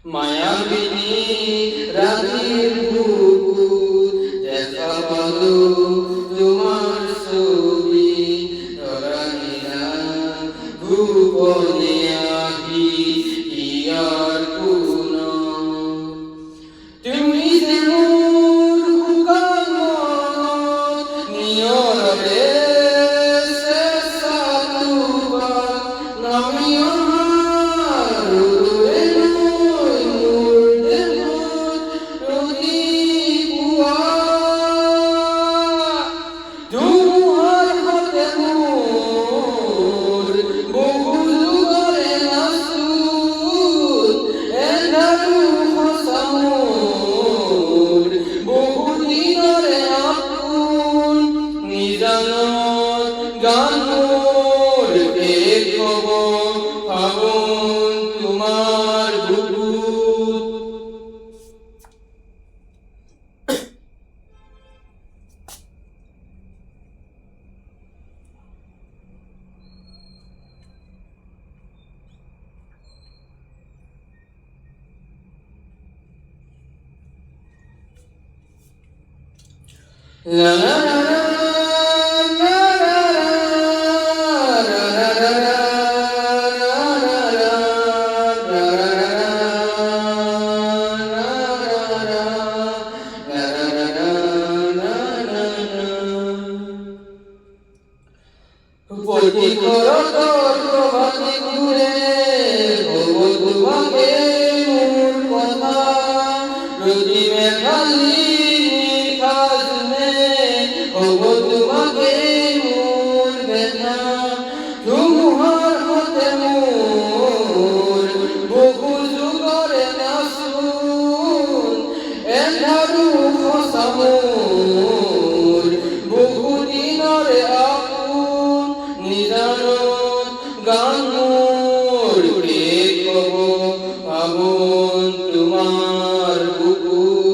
মায়াবিনী রাতের বুকুর দেখা পালো তোমার ছবি ধরানিলা গোপনে আহি ইয়ার কোন তুমি যে মোর খুকার মনত নিয়রে শেষা তুবার নামিয়া তোমার বুকুত la la la প্রতি করতর প্রভাতে ঘুরে ভগবতভাবে মোর কথা প্রতি মেঘালি খাজনে ভগবতভাবে মোর ব্যথা ধুমুহার হতে মোর বহু যুগরে নাসুন এন্ধারু খসা মোর বহু দিনরে গান মোর কে কব আমন তোমার বুকুত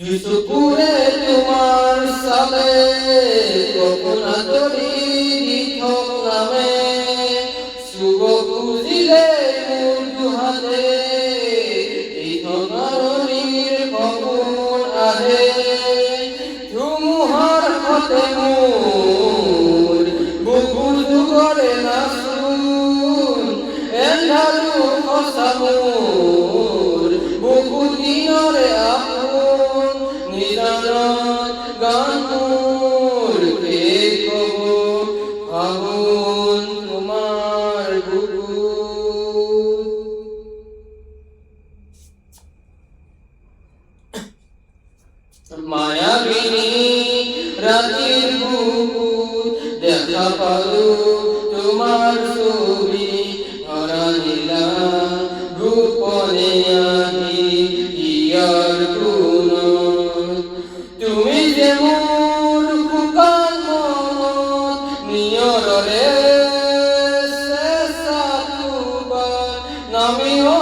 যুসুপুরে তোমার সালে কখন আদরি দিথক নামে শুভ খুঁজিলে মোর দুহাতে দিথকারণীর খবর আহে ধুমুহার হাতে মোর বহু যুগরে নাসুন এন্ধারু খসা মোর বহু দিনরে গান মোর কে কব আমন তোমার বুকুত মায়াবিনী রাতের বুকুত দেখা পালো তোমার ছবি ধরানিলা গোপনে আহি ইয়ার কোন তুমি যে মোর খুকার মনত নিয়রে শেষা তুবার নামিও